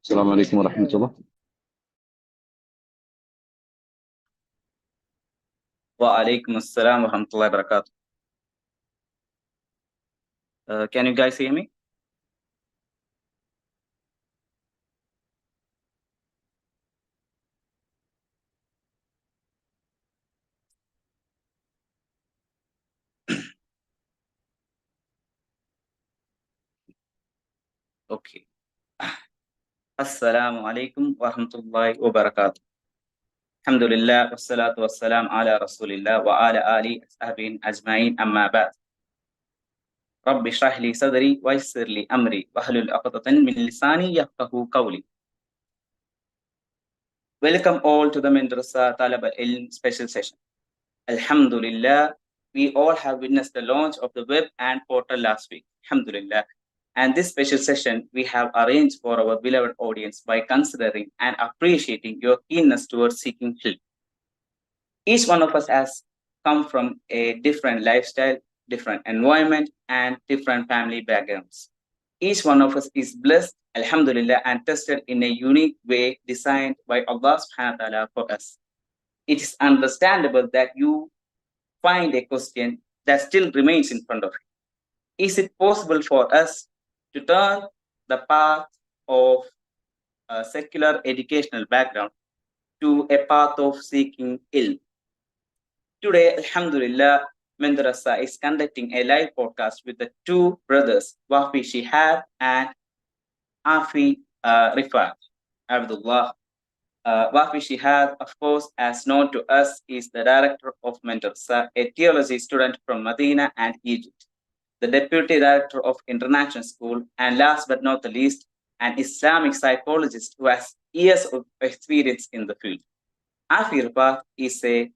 السلام عليكم ورحمة الله. Wa alaikum assalam wa rahmatullahi wa barakatuh. Can you guys hear me? Okay. Assalamu alaikum wa rahmatullahi wa barakatuh. Alhamdulillah wassalatu wassalam ala rasulillah wa ala ali ashabin ajma'in amma ba'd. Rabbi shrah li sadri wa yassir li amri wahlul 'uqdatan min lisani yafqahu qawli. Welcome all to the Mentorsa Talab Al Ilm special session. Alhamdulillah, we all have witnessed the launch of the web and portal last week. Alhamdulillah. And this special session we have arranged for our beloved audience by considering and appreciating your keenness towards seeking help. Each one of us has come from a different lifestyle, different environment, and different family backgrounds. Each one of us is blessed, alhamdulillah, and tested in a unique way designed by Allah subhanahu wa ta'ala for us. It is understandable that you find a question that still remains in front of you. Is it possible for us to turn the path of a secular educational background to a path of seeking ilm? Today, alhamdulillah, Mentorsa is conducting a live podcast with the two brothers, Wafi Shihab and Afi Rifat Abdullah. Wafi Shihab, of course, as known to us, is the director of Mentorsa, a theology student from Medina and Egypt, the deputy director of International School, and last but not the least, an Islamic psychologist who has years of experience in the field. Afi Rifat is a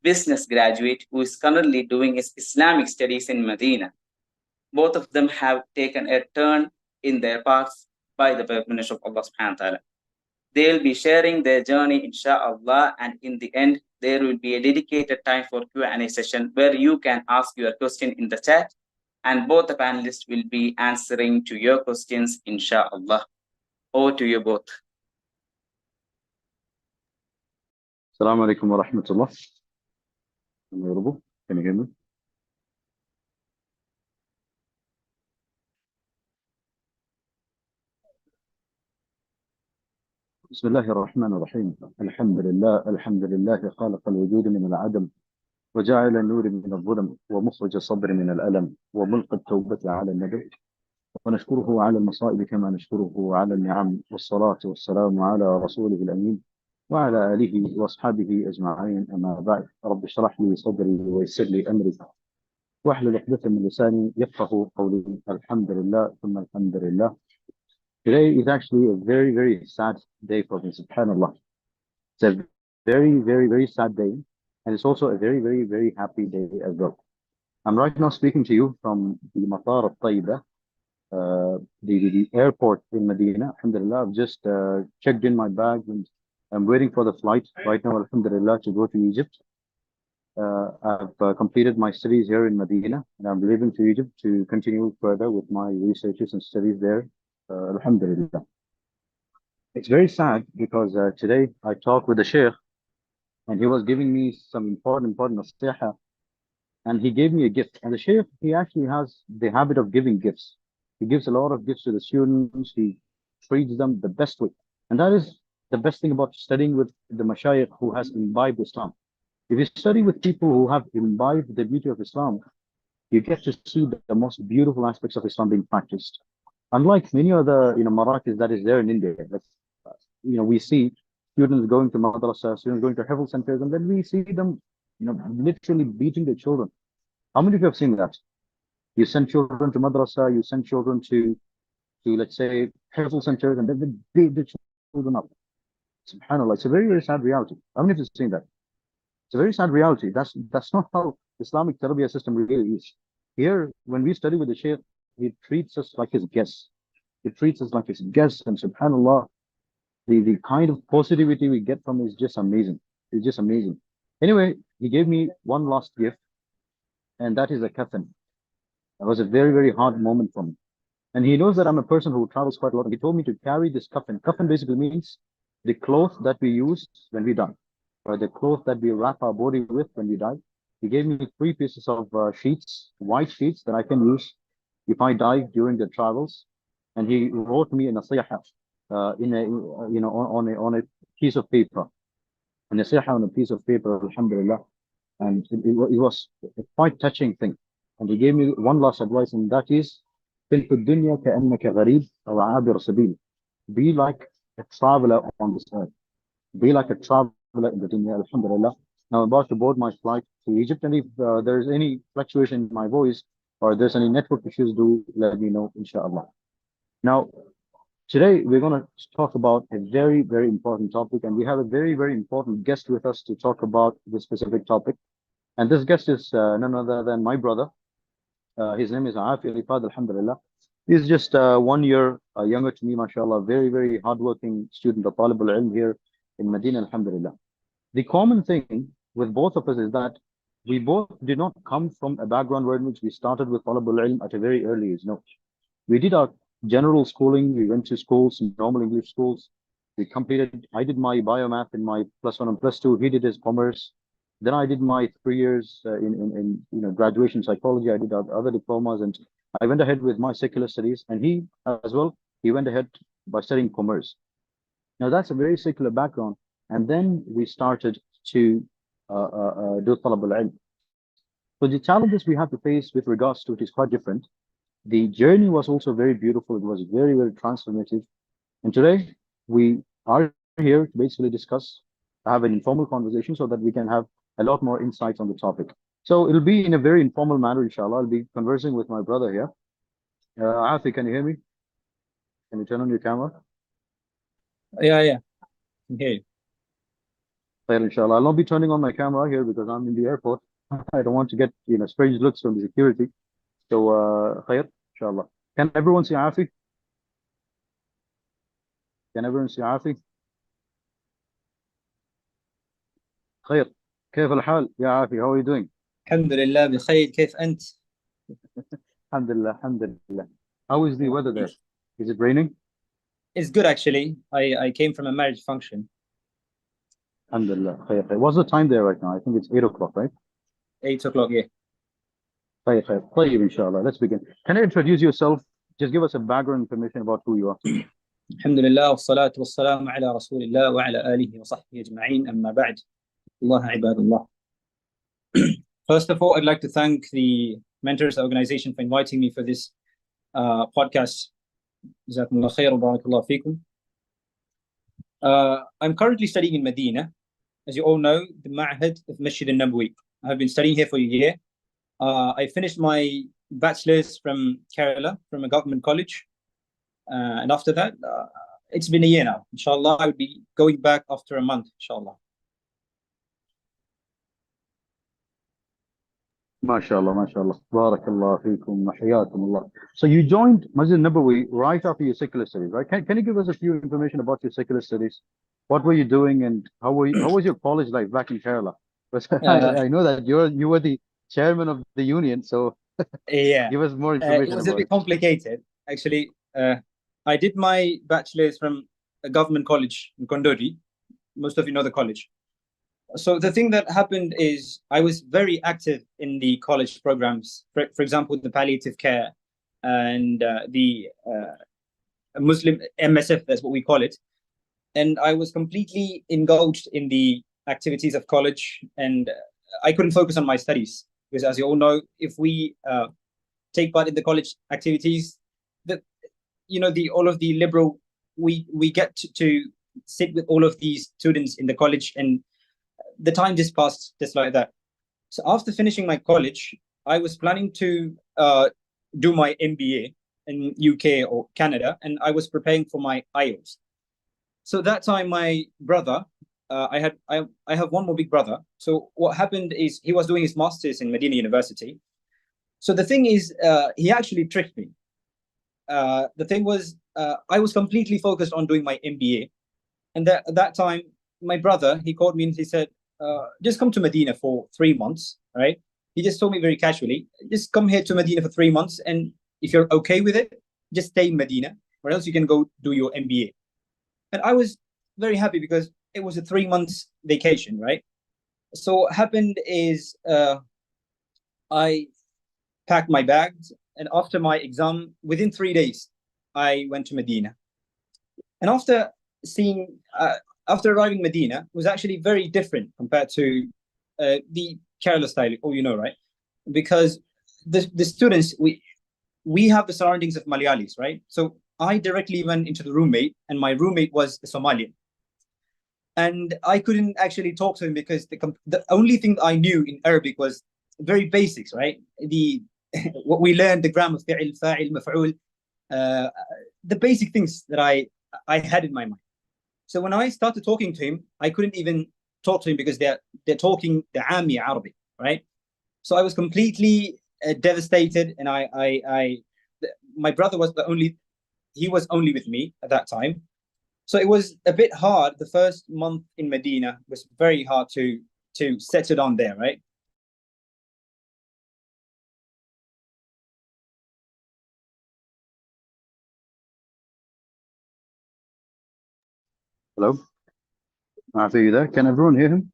business graduate who is currently doing his Islamic studies in Medina. Both of them have taken a turn in their paths by the permission of Allah subhanahu wa ta'ala. They'll be sharing their journey, inshallah, and in the end, there will be a dedicated time for Q&A session where you can ask your question in the chat, and both the panelists will be answering to your questions, inshallah. Over to you both. السلام عليكم ورحمة الله. Can you hear me? بسم الله الرحمن الرحيم. الحمد لله خالق الوجود من العدم وجعل النور من الظلم ومخرج الصبر من الألم وملقى التوبة على الندم ونشكره على المصائب كما نشكره على النعم والصلاة والسلام على رسوله الأمين وعلى آله وأصحابه أجمعين أما بعد. رب اشرح لي صدري ويسر لي أمري واحلل عقدة من لساني يفقهوا قولي. الحمد لله ثم الحمد لله. Today is actually a very, very sad day for me, subhanAllah. It's a very, very, very sad day. And it's also a very, very, very happy day as well. I'm right now speaking to you from the Matar al-Tayyiba, the airport in Medina. Alhamdulillah, I've just checked in my bag and I'm waiting for the flight right now, alhamdulillah, to go to Egypt. I've completed my studies here in Medina and I'm leaving to Egypt to continue further with my researches and studies there. Alhamdulillah. It's very sad because today I talked with the Sheikh and he was giving me some important nasiha, and he gave me a gift. And the Sheikh, he actually has the habit of giving gifts. He gives a lot of gifts to the students. He treats them the best way. And that is the best thing about studying with the Mashayikh who has imbibed Islam. If you study with people who have imbibed the beauty of Islam, you get to see the most beautiful aspects of Islam being practiced. Unlike many other, Marakis that is there in India, we see students going to madrasa, students going to hifz centers, and then we see them, literally beating their children. How many of you have seen that? You send children to madrasa, you send children to let's say, hifz centers, and then they beat the children up. SubhanAllah, it's a very, very sad reality. How many of you have seen that? It's a very sad reality. That's not how Islamic tarbiyah system really is. Here, when we study with the Shaykh, he treats us like his guests. He treats us like his guests, and SubhanAllah, the kind of positivity we get from him is just amazing. It's just amazing. Anyway, he gave me one last gift, and that is a kafan. That was a very, very hard moment for me. And he knows that I'm a person who travels quite a lot. And he told me to carry this coffin. Coffin basically means the cloth that we use when we die, or the cloth that we wrap our body with when we die. He gave me 3 pieces of sheets, white sheets that I can use if I die during the travels. And he wrote me a nasiha in a, on a piece of paper. A nasiha on a piece of paper, alhamdulillah. And it was a quite touching thing. And he gave me one last advice, and that is, كن في الدنيا كأنك غريب أو عابر سبيل. Be like a traveler on this earth. Be like a traveler in the dunya, alhamdulillah. Now I'm about to board my flight to Egypt, and if there's any fluctuation in my voice or there's any network issues, do let me know, inshallah. Now, today we're going to talk about a very, very important topic, and we have a very, very important guest with us to talk about this specific topic. And this guest is none other than my brother. His name is Afi Rifad, alhamdulillah. He's just 1 year younger to me, mashallah. Very, very hardworking student of Talab Al Ilm here in Medina, alhamdulillah. The common thing with both of us is that we both did not come from a background where in which we started with Talab Al Ilm at a very early age. No, we did our general schooling. We went to schools, normal English schools. I did my biomath in my +1 and +2. He did his commerce. Then I did my 3 years in graduation psychology. I did other diplomas, and I went ahead with my secular studies. And he as well, he went ahead by studying commerce. Now that's a very secular background. And then we started to do Talab Al Ilm. So the challenges we have to face with regards to it is quite different. The journey was also very beautiful. It was very, very transformative. And today we are here to basically have an informal conversation so that we can have a lot more insights on the topic. So it'll be in a very informal manner, inshallah. I'll be conversing with my brother here. Afi, can you hear me? Can you turn on your camera? Yeah, I can hear you. Khair, inshallah. I'll not be turning on my camera here because I'm in the airport. I don't want to get strange looks from the security. So khair, inshallah. Can everyone see Afi? Can everyone see Afi? خير كيف الحال يا عافي how are you doing الحمد لله بخير كيف أنت الحمد لله الحمد لله how is the weather there is it raining It's good actually. I came from a marriage function. الحمد لله خير خير. What's the time there right now? I think it's 8 o'clock, right? 8 o'clock, yeah. خير خير طيب inshallah. Let's begin. Can you introduce yourself? Just give us a background information about who you are. الحمد لله والصلاة والسلام على رسول الله وعلى آله وصحبه أجمعين أما بعد الله عباد الله. First of all, I'd like to thank the Mentorsa organization for inviting me for this podcast. جزاكم الله خير وبارك الله فيكم. I'm currently studying in Medina. As you all know, the Ma'had of Masjid al-Nabawi. I have been studying here for a year. I finished my bachelor's from Kerala, from a government college. And after that, it's been a year now. Inshallah, I will be going back after a month, inshallah. MashaAllah, MashaAllah. Barakallah feekum, mahiyakum Allah. So you joined Masjid Nabawi right after your secular studies, right? Can you give us a few information about your secular studies? What were you doing, and how was your college life back in Kerala? Because I know that you were the chairman of the union, so yeah, give us more information. It was a bit complicated, actually. I did my bachelor's from a government college in Kondori. Most of you know the college. So the thing that happened is I was very active in the college programs. For example, the palliative care and the Muslim MSF, that's what we call it. And I was completely engulfed in the activities of college, and I couldn't focus on my studies because, as you all know, if we take part in the college activities, all of the liberal, we get to sit with all of these students in the college, and the time just passed just like that. So after finishing my college, I was planning to do my MBA in UK or Canada, and I was preparing for my IELTS. So that time, my brother, I have one more big brother. So what happened is he was doing his master's in Medina University. So the thing is, he actually tricked me. The thing was, I was completely focused on doing my MBA, and at that time, my brother, he called me and he said, just come to Medina for 3 months, right? He just told me very casually, just come here to Medina for 3 months, and if you're okay with it, just stay in Medina, or else you can go do your MBA. And I was very happy because it was a 3 months vacation, right? So what happened is I packed my bags, and after my exam, within 3 days, I went to Medina. And after after arriving Medina, it was actually very different compared to the Kerala style, right? Because the students, we have the surroundings of Malayalis, right? So I directly went into the roommate, and my roommate was a Somalian. And I couldn't actually talk to him because the only thing I knew in Arabic was very basics, right? What we learned, the grammar, fi'il, fa'il, maf'ul, the basic things that I had in my mind. So when I started talking to him, I couldn't even talk to him because they're talking the Ami Arabic, right? So I was completely devastated, and my brother was he was only with me at that time. So it was a bit hard. The first month in Medina was very hard to settle on there, right? Hello? Are you there? Can everyone hear him?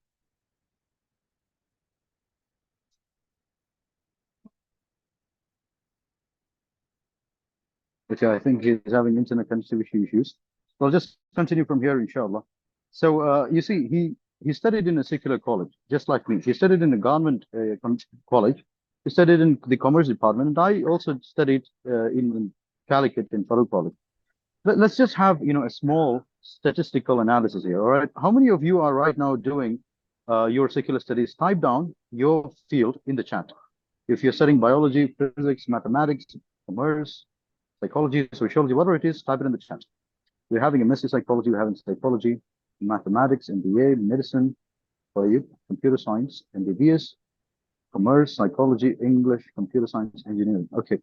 Okay, I think he's having internet connectivity issues. So I'll just continue from here, inshallah. So you see, he studied in a secular college, just like me. He studied in a government college. He studied in the commerce department, and I also studied in Calicut in Farouk College. Let's just have a small statistical analysis here. All right, how many of you are right now doing your secular studies? Type down your field in the chat. If you're studying biology, physics, mathematics, commerce, psychology, sociology, whatever it is, type it in the chat. We're having a MSc psychology, we're having psychology, mathematics, MBA, medicine, for you, computer science, MBBS, commerce, psychology, English, computer science, engineering. Okay.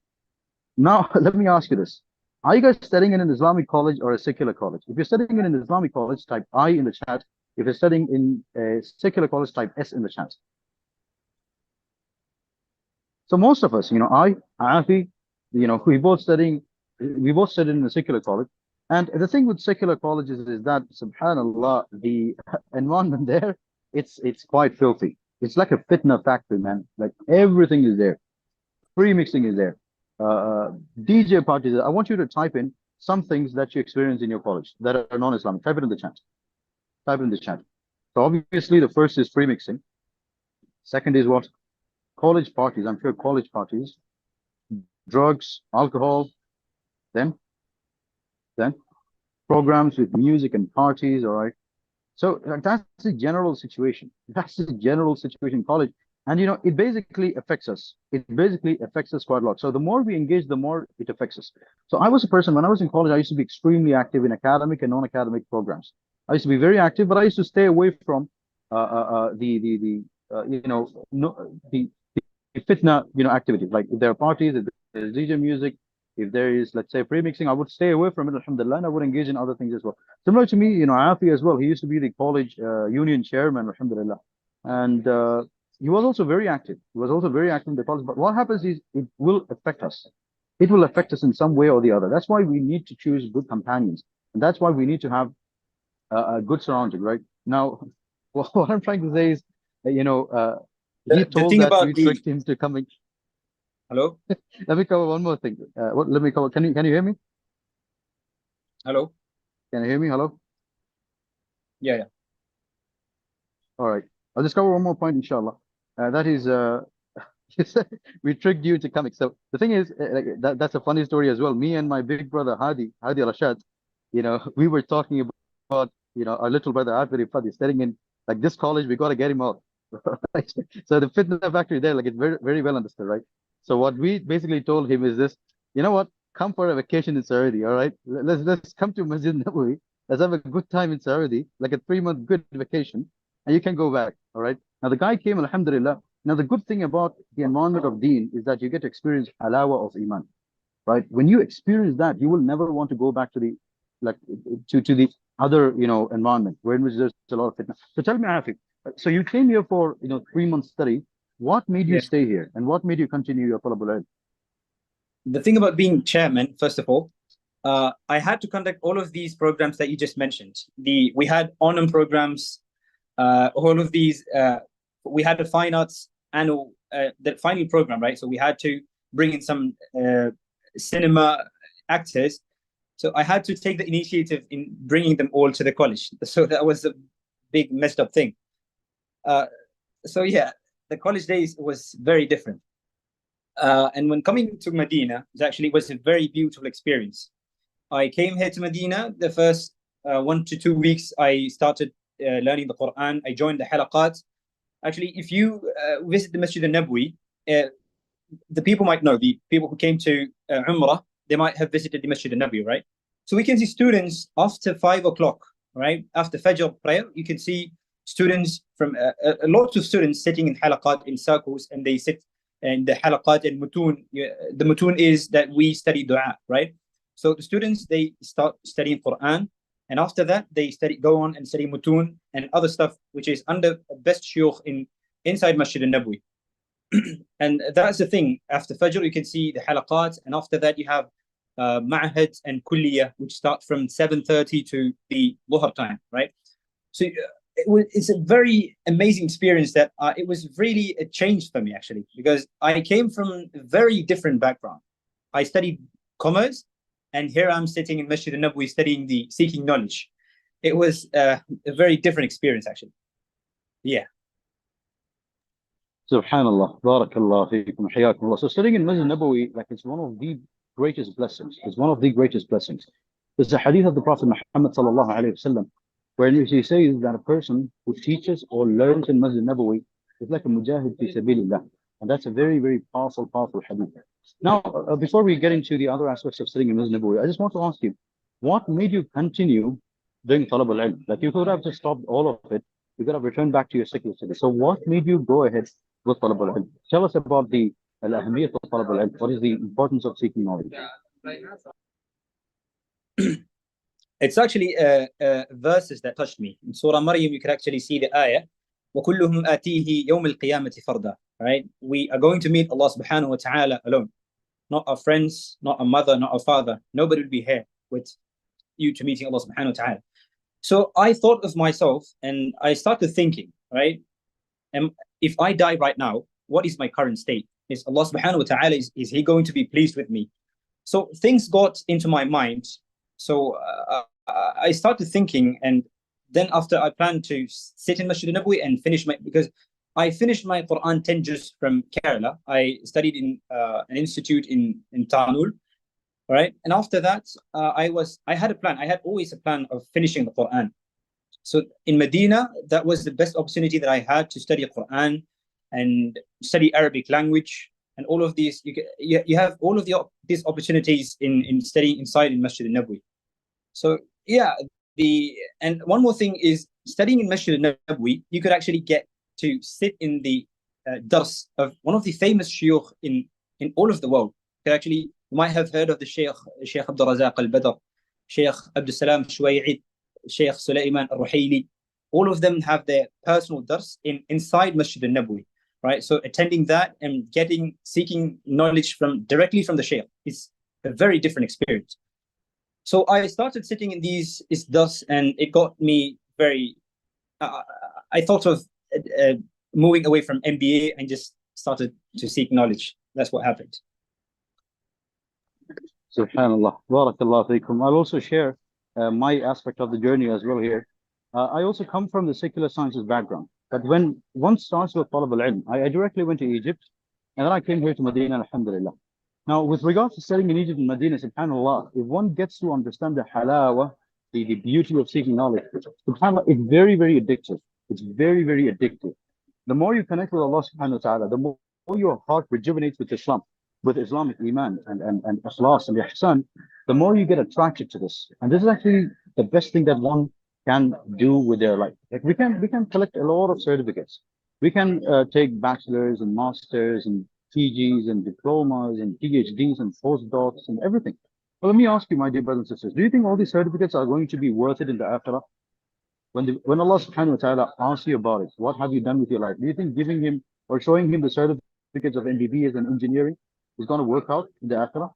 Now, let me ask you this. Are you guys studying in an Islamic college or a secular college? If you're studying in an Islamic college, type I in the chat. If you're studying in a secular college, type S in the chat. So most of us, I, Afi, we both studied in a secular college. And the thing with secular colleges is that, subhanallah, the environment there, it's quite filthy. It's like a fitna factory, man. Like everything is there. Free mixing is there. DJ parties. I want you to type in some things that you experience in your college that are non-Islamic. Type it in the chat. Type it in the chat. So obviously the first is free mixing. Second is what? College parties. I'm sure college parties. Drugs, alcohol. Then programs with music and parties. All right. So that's the general situation. That's the general situation in college. And it basically affects us. It basically affects us quite a lot. So the more we engage, the more it affects us. So I was a person, when I was in college, I used to be extremely active in academic and non-academic programs. I used to be very active, but I used to stay away from the fitna, activities. Like if there are parties, if there's DJ music, if there is, let's say, pre-mixing, I would stay away from it, alhamdulillah, and I would engage in other things as well. Similar to me, Afi as well. He used to be the college union chairman, alhamdulillah. And he was also very active. He was also very active in the college. But what happens is it will affect us. It will affect us in some way or the other. That's why we need to choose good companions. And that's why we need to have a good surrounding, right? Now, what I'm trying to say is, he told that we tricked him to coming. Hello? Let me cover one more thing. Let me cover. Can you hear me? Hello? Can you hear me? Hello? Yeah. All right. I'll just cover one more point, inshallah. That is, we tricked you to coming. So the thing is, that's a funny story as well. Me and my big brother, Hadi Rashad, we were talking about, our little brother, Arfiri Fadi, studying in like this college, we got to get him out. Right? So the fitna factory there, like it's very, very well understood, right? So what we basically told him is this, you know what? Come for a vacation in Saudi, all right? Let's come to Masjid Nabawi. Let's have a good time in Saudi, like a 3-month good vacation, and you can go back, all right? Now the guy came, alhamdulillah. Now the good thing about the environment of Deen is that you get to experience halawa of Iman, right? When you experience that, you will never want to go back to the the other environment where there's a lot of fitna. So tell me, Afif, so you came here for 3 months study. What made you stay here, and what made you continue your Talab Al Ilm? the thing about being chairman, first of all, I had to conduct all of these programs that you just mentioned. We had Onam programs, all of these. We had the fine arts annual, the final program, right? So we had to bring in some cinema actors. So I had to take the initiative in bringing them all to the college. So that was a big messed up thing. So yeah, the college days was very different. And when coming to Medina, it was a very beautiful experience. I came here to Medina. The first 1 to 2 weeks, I started learning the Quran. I joined the halaqat. Actually, if you visit the Masjid al-Nabawi, the people might know, the people who came to Umrah, they might have visited the Masjid al-Nabawi, right? So we can see students after 5 o'clock, right? After Fajr prayer, you can see students from a lot of students sitting in halaqat in circles, and they sit in the halaqat and mutun. The mutun is that we study dua, right? So the students, they start studying Quran, and after that they go on and study mutun and other stuff, which is under best shuyukh inside Masjid al-Nabawi. And that's the thing. After Fajr, you can see the halaqat, and after that you have ma'had and kulliyah, which start from 7:30 to the Dhuhr time, right? So it's a very amazing experience that it was really a change for me, actually, because I came from a very different background. I studied commerce, and here I'm sitting in Masjid al-Nabawi studying seeking knowledge. It was a very different experience, actually. Yeah. Subhanallah, barakallah feekum, hayakum Allah. So studying in Masjid al-Nabawi, like, it's one of the greatest blessings. It's one of the greatest blessings. There's a hadith of the Prophet Muhammad sallallahu alayhi wasallam, where he says that a person who teaches or learns in Masjid al-Nabawi is like a mujahid fi sabilillah. And that's a very, very powerful hadith. Now, before we get into the other aspects of studying in Masjid al-Nabawi, I just want to ask you, what made you continue doing Talab Al Ilm? Like, you could have just stopped all of it. You could have returned back to your secular studies. So what made you go ahead with Talab Al Ilm? Tell us about the al-ahmiyat of Talab Al Ilm. What is the importance of seeking knowledge? It's actually verses that touched me. In Surah Maryam, you can actually see the ayah, وَكُلُّهُمْ آتِيهِ يَوْمَ الْقِيَامَةِ فَرْدًا. Right? We are going to meet Allah subhanahu wa ta'ala alone. Not our friends, not our mother, not our father. Nobody will be here with you to meeting Allah subhanahu wa ta'ala. So I thought of myself, and I started thinking, right? And if I die right now, what is my current state? Is Allah subhanahu wa ta'ala, is he going to be pleased with me? So things got into my mind. So I started thinking, and then after I planned to sit in Masjid al-Nabawi and because I finished my Quran 10 juz from Kerala. I studied in an institute in Tanul, right? And after that, I had a plan. I had always a plan of finishing the Quran. So in Medina, that was the best opportunity that I had to study Quran and study Arabic language. And all of these, you have all of these opportunities in studying inside in Masjid al-Nabawi. So yeah, and one more thing is, studying in Masjid al-Nabawi, you could actually get to sit in the dars of one of the famous shuyukh in all of the world. Actually, you might have heard of the Sheikh Abdul Razak al-Badr, Sheikh Abdul Salam Shuwai'id, Sheikh Sulaiman al-Ruhaili. All of them have their personal dars inside Masjid al-Nabawi. Right, so attending that and seeking knowledge directly from the Shaykh is a very different experience. So I started sitting in these dars, and it got me very. I thought of moving away from MBA and just started to seek knowledge. That's what happened. Subhanallah, barakallah feekum. I'll also share my aspect of the journey as well here. I also come from the secular sciences background. But when one starts with Talab Al Ilm, I directly went to Egypt, and then I came here to Medina, alhamdulillah. Now, with regards to studying in Egypt and Medina, subhanallah, if one gets to understand the halawa, the beauty of seeking knowledge, subhanallah, it's very, very addictive. It's very, very addictive. The more you connect with Allah subhanahu wa ta'ala, the more your heart rejuvenates with Islam, with Islamic iman and ikhlas and ihsan, the more you get attracted to this. And this is actually the best thing that one can do with their life. Like, we can collect a lot of certificates. We can take bachelors and masters and PGs and diplomas and PhDs and postdocs and everything. Well, let me ask you, my dear brothers and sisters, do you think all these certificates are going to be worth it in the akhirah? When Allah subhanahu wa ta'ala asks you about it, what have you done with your life? Do you think giving him or showing him the certificates of MBBS and engineering is going to work out in the akhirah?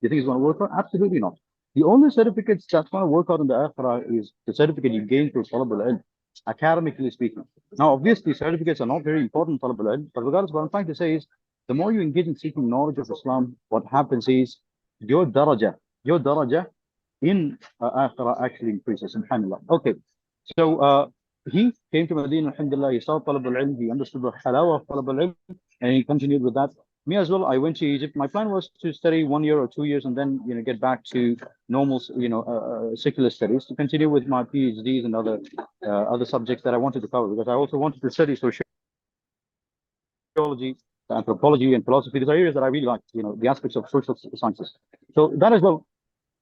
you think it's going to work out? Absolutely not. The only certificates that's going to work out in the akhirah is the certificate you gain through talab al-ilm, academically speaking. Now, obviously, certificates are not very important talab al-ilm, but regardless, what I'm trying to say is, the more you engage in seeking knowledge of Islam, what happens is your daraja in akhirah actually increases, subhanAllah. Okay, so he came to Medina, alhamdulillah, he saw talab al-ilm, he understood the halawa of talab al-ilm, and he continued with that. Me as well, I went to Egypt. My plan was to study 1 year or 2 years and then, get back to normal, secular studies, to continue with my PhDs and other subjects that I wanted to cover, because I also wanted to study sociology, anthropology, and philosophy. These are areas that I really like, the aspects of social sciences. So that as well,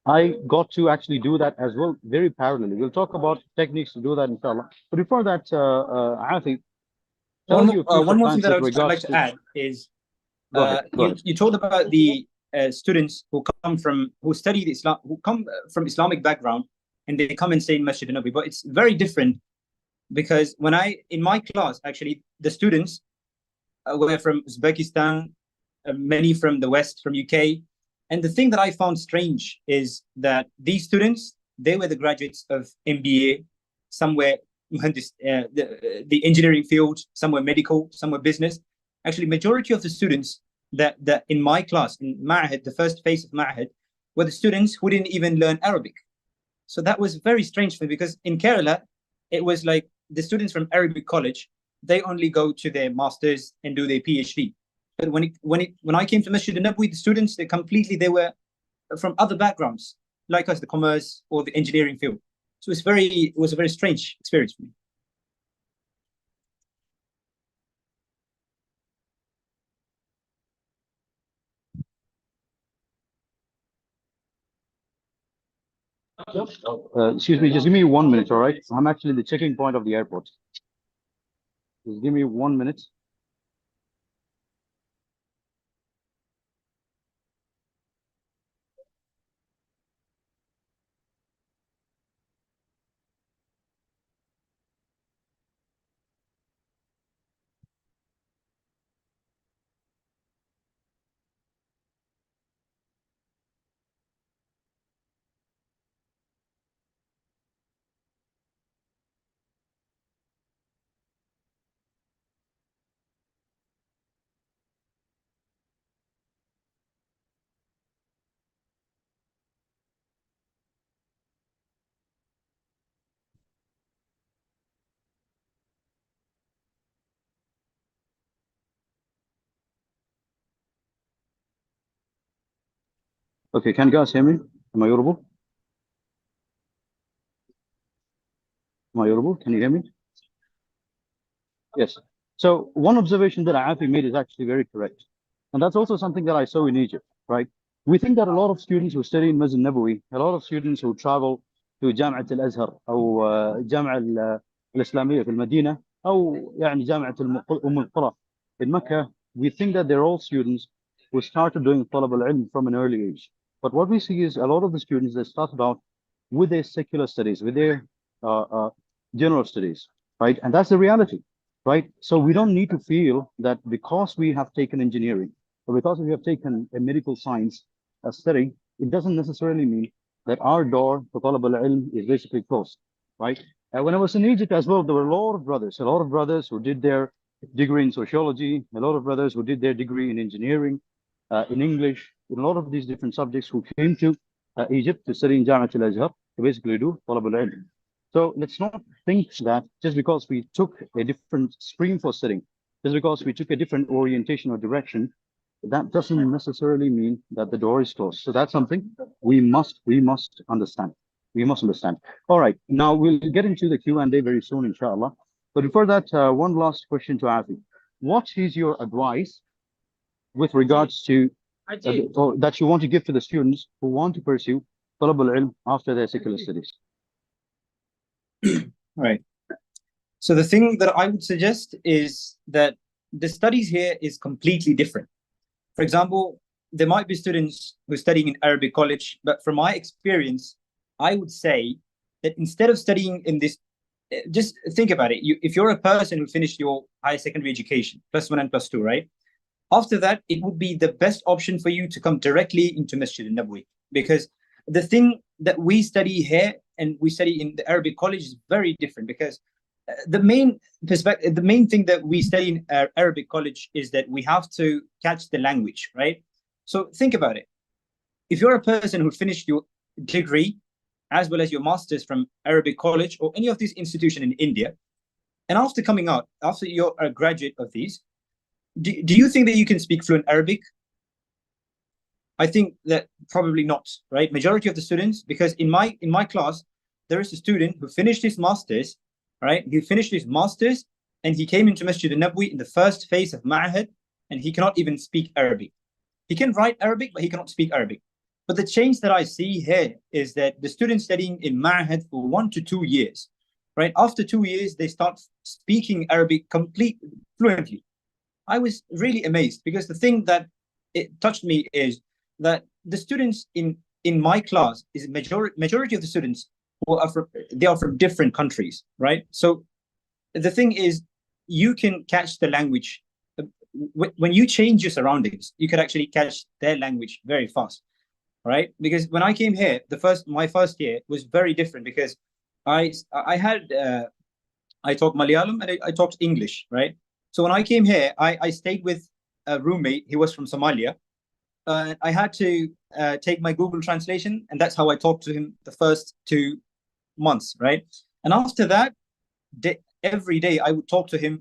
I got to actually do that as well, very parallelly. We'll talk about techniques to do that, inshallah. But before that, Afi, One more thing that I'd like to add is, Go ahead. You told about the students who study Islam, who come from Islamic background, and they come and stay in Masjid Nabi. But it's very different, because in my class, actually, the students were from Uzbekistan, many from the West, from UK. And the thing that I found strange is that these students, they were the graduates of MBA, somewhere the engineering field, somewhere medical, somewhere business. Actually, majority of the students that in my class, in Ma'had, the first phase of Ma'had, were the students who didn't even learn Arabic. So that was very strange for me, because in Kerala, it was like the students from Arabic college, they only go to their masters and do their PhD. But when I came to Masjid Nabawi, the students, they were from other backgrounds, like us, the commerce or the engineering field. So it was a very strange experience for me. Excuse me, just give me 1 minute, all right? I'm actually in the checking point of the airport. Just give me 1 minute. Okay, can you guys hear me? Am I audible? Can you hear me? Yes. So one observation that Afi made is actually very correct. And that's also something that I saw in Egypt, right? We think that a lot of students who study in Masjid Nabawi, a lot of students who travel to جامعة الأزهر أو الجامعة الإسلامية في المدينة أو يعني جامعة أم القرى in Makkah, we think that they're all students who started doing talab al-ilm from an early age. But what we see is a lot of the students, they started out with their secular studies, with their general studies, right? And that's the reality, right? So we don't need to feel that because we have taken engineering or because we have taken a medical science study, it doesn't necessarily mean that our door for talab al-ilm is basically closed, right? When I was in Egypt as well, there were a lot of brothers who did their degree in sociology, a lot of brothers who did their degree in engineering, in English, in a lot of these different subjects, who came to Egypt to study in Jamiat al-Azhar to basically do talab al-ilm. So let's not think that just because we took a different stream for studying, just because we took a different orientation or direction, that doesn't necessarily mean that the door is closed. So that's something we must understand. We must understand. All right, now we'll get into the Q&A very soon, inshallah. But before that, one last question to Afi. What is your advice with regards to that you want to give to the students who want to pursue talab al-ilm after their secular studies? Right. So the thing that I would suggest is that the studies here is completely different. For example, there might be students who are studying in Arabic college, but from my experience, I would say that instead of studying in this, just think about it. If you're a person who finished your higher secondary education, +1 and +2, right? After that, it would be the best option for you to come directly into Masjid al-Nabawi, because the thing that we study here and we study in the Arabic college is very different. Because the main perspective, the main thing that we study in Arabic college is that we have to catch the language, right? So think about it. If you're a person who finished your degree as well as your master's from Arabic college or any of these institutions in India, and after coming out, after you're a graduate of these, do you think that you can speak fluent Arabic? I think that probably not, right? Majority of the students, because in my class, there is a student who finished his master's, right? He finished his master's and he came into Masjid al-Nabawi in the first phase of Ma'had, and he cannot even speak Arabic. He can write Arabic, but he cannot speak Arabic. But the change that I see here is that the students studying in Ma'had for 1 to 2 years, right? After 2 years, they start speaking Arabic completely fluently. I was really amazed, because the thing that it touched me is that the students in my class is majority of the students who are from different countries, right? So the thing is, you can catch the language when you change your surroundings. You could actually catch their language very fast, right? Because when I came here, my first year was very different, because I talked Malayalam and I talked English, right? So when I came here, I stayed with a roommate. He was from Somalia. I had to take my Google translation, and that's how I talked to him the first 2 months, right? And after that, every day I would talk to him,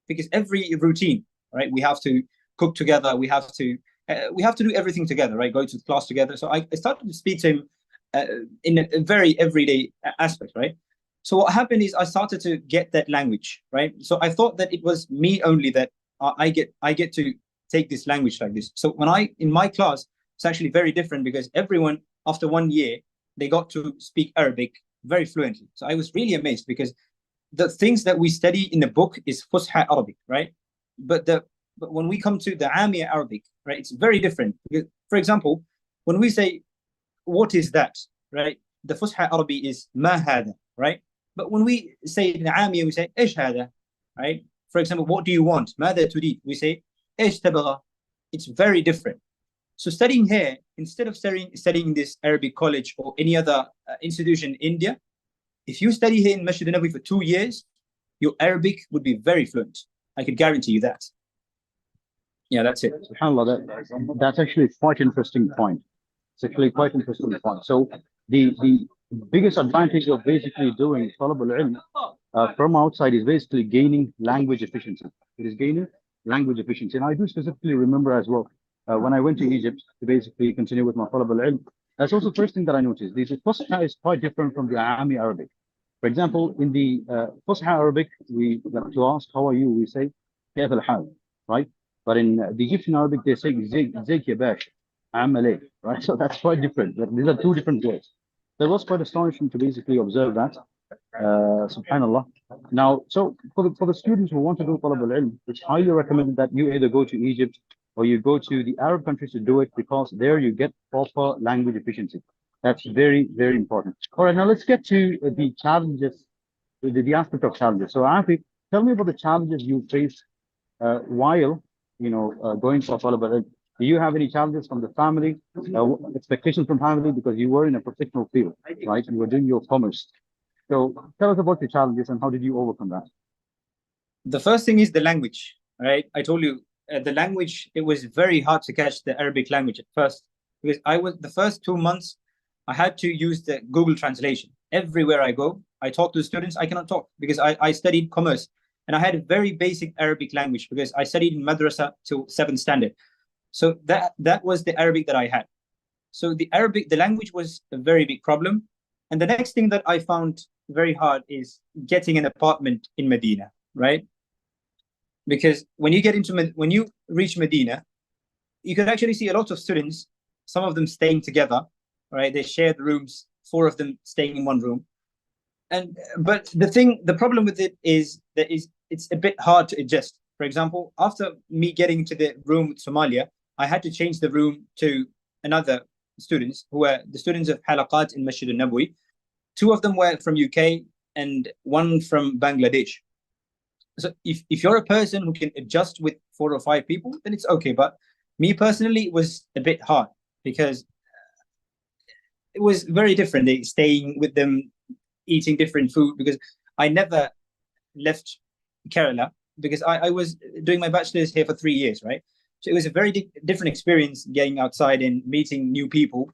because every routine, right? We have to cook together. We have to do everything together, right? Go to the class together. So I started to speak to him in a very everyday aspect, right? So what happened is I started to get that language, right? So I thought that it was me only that I get to take this language like this. So in my class, it's actually very different, because everyone after 1 year, they got to speak Arabic very fluently. So I was really amazed, because the things that we study in the book is Fusha Arabic, right? But when we come to the Amiya Arabic, right, it's very different. Because, for example, when we say, what is that, right? The Fusha Arabic is ma hada, right? But when we say in Amiya, we say ish hada, right? For example, what do you want? Mada turid? We say ish tabagha. It's very different. So studying here, instead of studying this Arabic college or any other institution in India, if you study here in Masjid al-Nabawi for 2 years, your Arabic would be very fluent. I could guarantee you that. Yeah, that's it. SubhanAllah, that's actually quite interesting point. It's actually quite interesting point. So the biggest advantage of basically doing Talab Al Ilm from outside is basically gaining language efficiency. It is gaining language efficiency. And I do specifically remember as well, when I went to Egypt to basically continue with my Talab Al Ilm, that's also the first thing that I noticed. The Fusha is quite different from the Ami Arabic. For example, in the Fusha Arabic, we like to ask, how are you? We say, كيف الحال, right? But in the Egyptian Arabic, they say, زيك يا باشا, عامل, right? So that's quite different. These are two different words. That was quite astonishing to basically observe that. Subhanallah. Now, so for the students who want to do Talab Al Ilm, it's highly recommended that you either go to Egypt or you go to the Arab countries to do it, because there you get proper language efficiency. That's very, very important. All right, now let's get to the challenges, the aspect of challenges. So, Afi, tell me about the challenges you faced while going for Talab Al Ilm. Do you have any challenges from the family, expectations from family, because you were in a professional field, right? You were doing your commerce. So tell us about your challenges and how did you overcome that? The first thing is the language, right? I told you the language, it was very hard to catch the Arabic language at first, because the first 2 months, I had to use the Google translation. Everywhere I go, I talk to the students, I cannot talk, because I studied commerce and I had a very basic Arabic language, because I studied in Madrasa till 7th standard. So that was the Arabic that I had. So the language was a very big problem. And the next thing that I found very hard is getting an apartment in Medina, right? Because when you reach Medina, you can actually see a lot of students, some of them staying together, right? They share the rooms, 4 of them staying in one room. But the problem with it is that it's a bit hard to adjust. For example, after me getting to the room with Somalia, I had to change the room to another students who were the students of Halaqat in Masjid al-Nabawi. 2 of them were from UK and 1 from Bangladesh. So if you're a person who can adjust with 4 or 5 people, then it's okay. But me personally, it was a bit hard because it was very different. Staying with them, eating different food, because I never left Kerala because I was doing my bachelor's here for 3 years, right? So it was a very different experience getting outside and meeting new people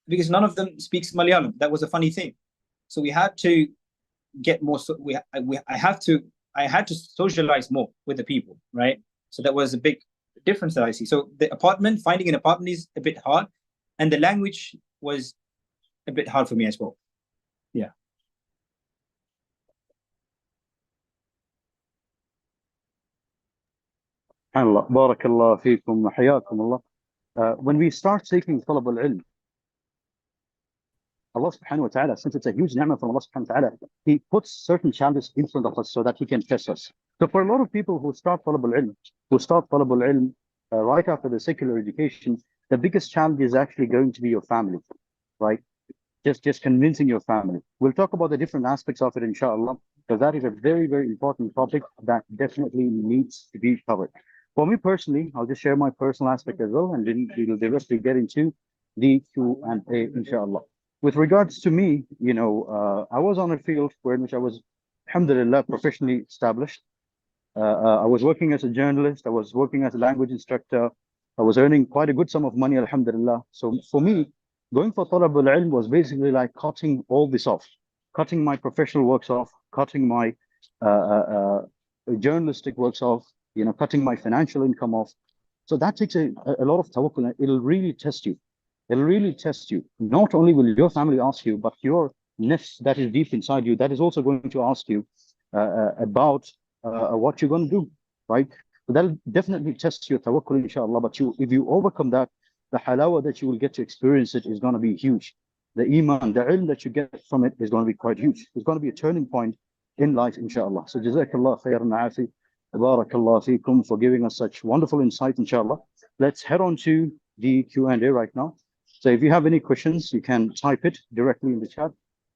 because none of them speaks Malayalam. That was a funny thing. So we had to get more. I had to socialize more with the people, right? So that was a big difference that I see. So finding an apartment is a bit hard, and the language was a bit hard for me as well. Yeah. SubhanAllah, barakallah feekum, hayakum Allah. When we start seeking talab al-ilm, Allah subhanahu wa ta'ala, since it's a huge ni'mah from Allah subhanahu wa ta'ala, He puts certain challenges in front of us so that He can test us. So for a lot of people who start talab al-ilm, right after the secular education, the biggest challenge is actually going to be your family, right? Just convincing your family. We'll talk about the different aspects of it, inshallah, because that is a very, very important topic that definitely needs to be covered. For me personally, I'll just share my personal aspect as well, and then we will directly get into the Q&A, inshallah. With regards to me, I was on a field in which I was, alhamdulillah, professionally established. I was working as a journalist. I was working as a language instructor. I was earning quite a good sum of money, alhamdulillah. So for me, going for talab al-ilm was basically like cutting all this off, cutting my professional works off, cutting my journalistic works off, cutting my financial income off. So that takes a lot of tawakkul. It'll really test you. It'll really test you. Not only will your family ask you, but your nafs that is deep inside you, that is also going to ask you about what you're going to do, right? So that'll definitely test your tawakkul, inshallah. But if you overcome that, the halawa that you will get to experience it is going to be huge. The iman, the ilm that you get from it is going to be quite huge. It's going to be a turning point in life, inshallah. So jazakallah khairan afi, barakallah feekum for giving us such wonderful insight, inshallah. Let's head on to the Q&A right now. So if you have any questions, you can type it directly in the chat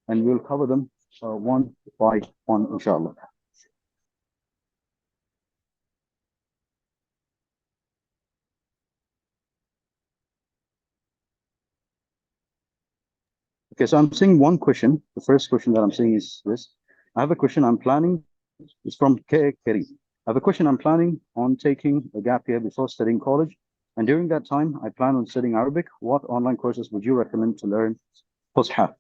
and we'll cover them one by one, inshallah. Okay, so I'm seeing one question. The first question that I'm seeing is this. I have a question I'm planning. It's from K. Kerry. I have a question. I'm planning on taking a gap year before studying college. And during that time, I plan on studying Arabic. What online courses would you recommend to learn Fusha?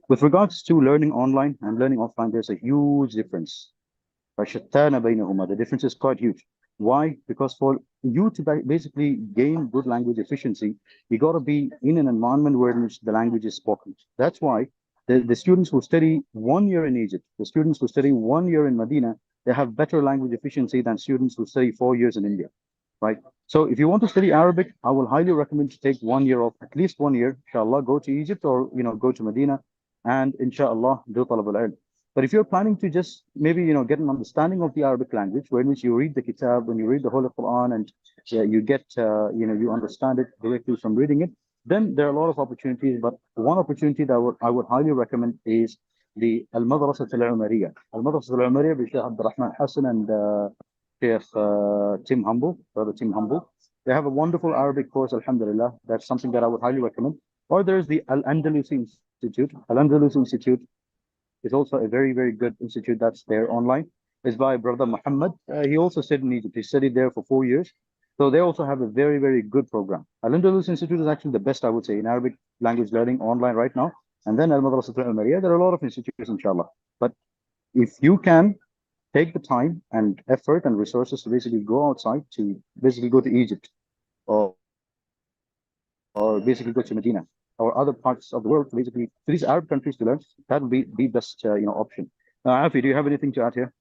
With regards to learning online and learning offline, there's a huge difference. The difference is quite huge. Why? Because for you to basically gain good language efficiency, you got to be in an environment where in which the language is spoken. That's why the students who study 1 year in Egypt, the students who study 1 year in Medina, they have better language efficiency than students who study 4 years in India, right? So if you want to study Arabic, I will highly recommend to take 1 year off, at least 1 year, inshallah, go to Egypt or, go to Medina and inshallah, do talab al-ilm. But if you're planning to just maybe, get an understanding of the Arabic language, where in which you read the kitab, when you read the Holy Quran and you get, you understand it directly from reading it, then there are a lot of opportunities. But one opportunity that I would highly recommend is the Al-Madrasa Al-Umariya. Al-Madrasa Al-Umariya by Sheikh Abdul Rahman Hassan and Sheikh Tim Humble, Brother Tim Humble. They have a wonderful Arabic course, alhamdulillah. That's something that I would highly recommend. Or there's the Al-Andalusi Institute. Al-Andalusi Institute is also a very, very good institute that's there online. It's by Brother Muhammad. He also studied in Egypt. He studied there for 4 years. So they also have a very, very good program. Al-Andalus Institute is actually the best, I would say, in Arabic language learning online right now. And then Al-Madrasa Al-Umariya, there are a lot of institutes, inshallah. But if you can take the time and effort and resources to basically go outside, to basically go to Egypt or basically go to Medina or other parts of the world, basically to these Arab countries to learn, that would be the best option. Afi, do you have anything to add here?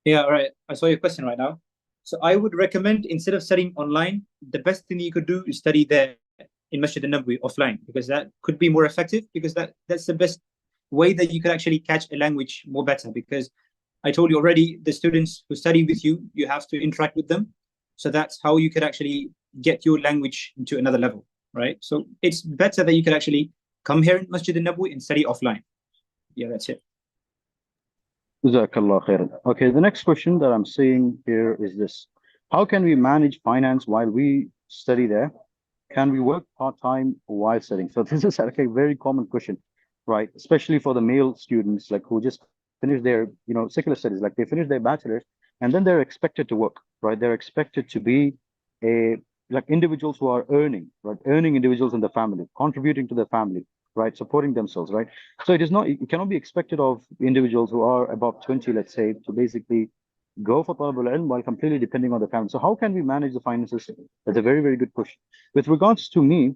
Yeah, all right. I saw your question right now. So I would recommend, instead of studying online, the best thing you could do is study there in Masjid al-Nabawi offline, because that could be more effective, because that's the best way that you could actually catch a language more better. Because I told you already, the students who study with you, you have to interact with them. So that's how you could actually get your language into another level, right? So it's better that you could actually come here in Masjid al-Nabawi and study offline. Yeah, that's it. Jazakallah khairan. Okay, the next question that I'm seeing here is this. How can we manage finance while we study there? Can we work part-time while studying? So this is like a very common question, right? Especially for the male students, like who just finish their, secular studies, like they finish their bachelor's and then they're expected to work, right? They're expected to be like individuals who are earning, right? Earning individuals in the family, contributing to the family, right? Supporting themselves, right? So it cannot be expected of individuals who are above 20, let's say, to basically go for Talab Al Ilm while completely depending on the family. So how can we manage the finances? That's a very, very good question. With regards to me,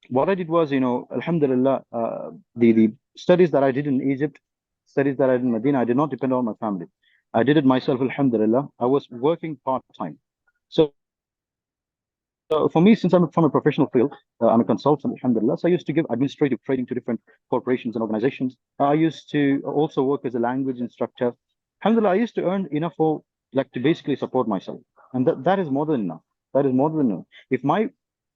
what I did was, Alhamdulillah, the studies that I did in Egypt, studies that I did in Medina, I did not depend on my family. I did it myself, Alhamdulillah. I was working part-time. So for me, since I'm from a professional field, I'm a consultant, Alhamdulillah. So I used to give administrative training to different corporations and organizations. I used to also work as a language instructor. Alhamdulillah, I used to earn enough to basically support myself. And that is more than enough. That is more than enough. If my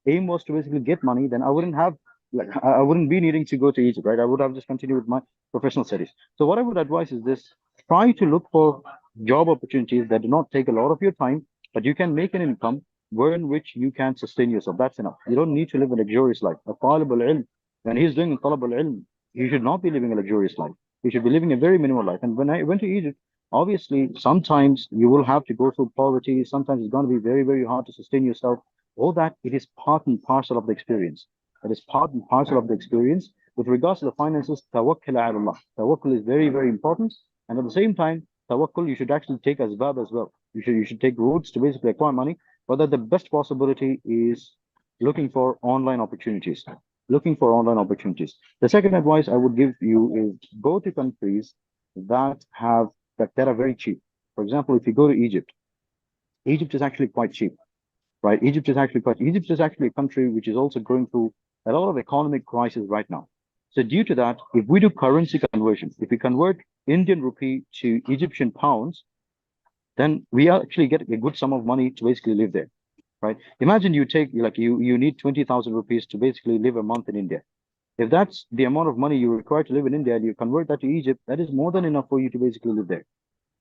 aim was to basically get money, then I wouldn't be needing to go to Egypt, right? I would have just continued with my professional studies. So what I would advise is this: try to look for job opportunities that do not take a lot of your time, but you can make an income in which you can sustain yourself. That's enough. You don't need to live a luxurious life. A Talab Al Ilm, when he's doing Talab Al Ilm, he should not be living a luxurious life. He should be living a very minimal life. And when I went to Egypt, obviously, sometimes you will have to go through poverty. Sometimes it's going to be very, very hard to sustain yourself. All that, it is part and parcel of the experience. It is part and parcel of the experience. With regards to the finances, tawakkul ala Allah. Tawakkul is very, very important. And at the same time, tawakkul, you should actually take asbab as well. You should take routes to basically acquire money. But the best possibility is looking for online opportunities. Looking for online opportunities. The second advice I would give you is go to countries that are very cheap. For example, if you go to Egypt, Egypt is actually quite cheap, right? Egypt is actually a country which is also going through a lot of economic crisis right now. So due to that, if we do currency conversion, if we convert Indian rupee to Egyptian pounds, then we actually get a good sum of money to basically live there, right? Imagine you take, you need 20,000 rupees to basically live a month in India. If that's the amount of money you require to live in India and you convert that to Egypt, that is more than enough for you to basically live there.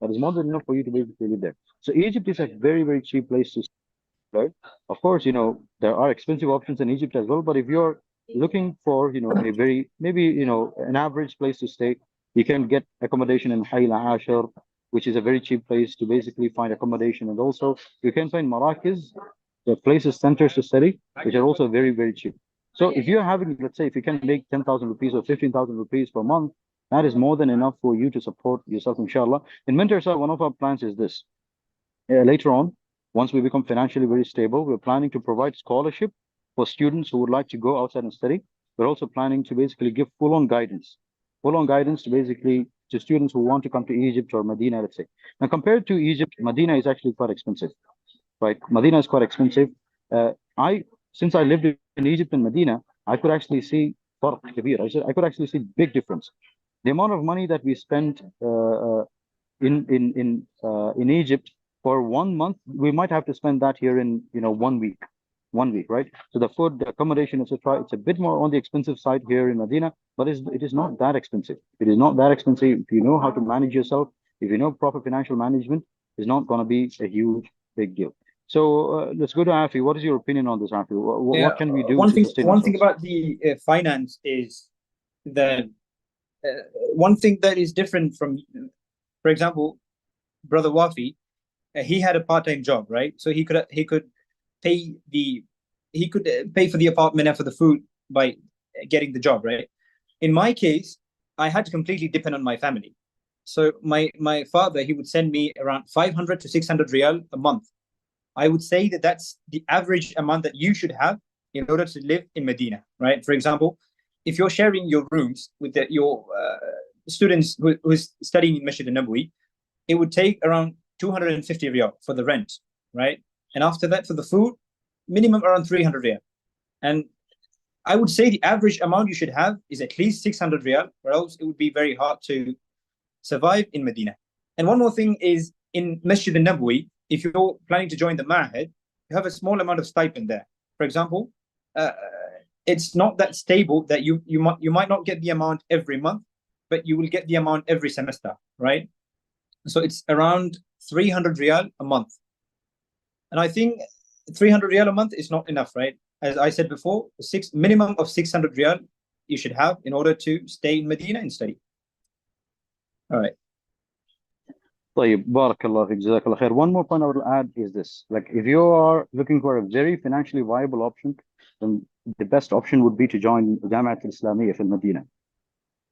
That is more than enough for you to basically live there. So Egypt is a very, very cheap place to start. Of course, there are expensive options in Egypt as well, but if you're looking for, a very, maybe, an average place to stay, you can get accommodation in Hayla Ashar, which is a very cheap place to basically find accommodation. And also you can find Marrakech, the places, centers to study, which are also very, very cheap. So if you're having, let's say, if you can make 10,000 rupees or 15,000 rupees per month, that is more than enough for you to support yourself, inshallah. In Mentorsa, one of our plans is this. Later on, once we become financially very stable, we're planning to provide scholarship for students who would like to go outside and study. We're also planning to basically give full-on guidance to students who want to come to Egypt or Medina, let's say. Now, compared to Egypt, Medina is actually quite expensive, right? Medina is quite expensive. Since I lived in Egypt and Medina, I could actually see I could actually see big difference. The amount of money that we spent in Egypt for 1 month, we might have to spend that here in 1 week. 1 week, right? So the food, the accommodation, etc., it's a bit more on the expensive side here in Medina, but it is not that expensive. It is not that expensive. If you know how to manage yourself, if you know proper financial management, it's not going to be a huge, big deal. So let's go to Afi. What is your opinion on this, Afi? What can we do one to sustain one thing ourselves? about the finance is that one thing that is different from, for example, Brother Wafi, he had a part-time job, right? So he could pay for the apartment and for the food by getting the job, right? In my case, I had to completely depend on my family. So my father, he would send me around 500 to 600 riyal a month. I would say that that's the average amount that you should have in order to live in Medina, right? For example, if you're sharing your rooms with your students who's studying in Masjid al-Nabawi, it would take around 250 riyal for the rent, right? And after that, for the food, minimum around 300 riyal. And I would say the average amount you should have is at least 600 riyal, or else it would be very hard to survive in Medina. And one more thing is, in Masjid al-Nabawi, if you're planning to join the Ma'had, you have a small amount of stipend there. For example, it's not that stable that you might not get the amount every month, but you will get the amount every semester, right? So it's around 300 riyal a month. And I think 300 riyal a month is not enough, right? As I said before, minimum of 600 riyal you should have in order to stay in Medina and study. All right. طيب بارك الله فيك جزاك الله خير. One more point I would add is this: like, if you are looking for a very financially viable option, then the best option would be to join Jamiat al-Islamiyya in Medina.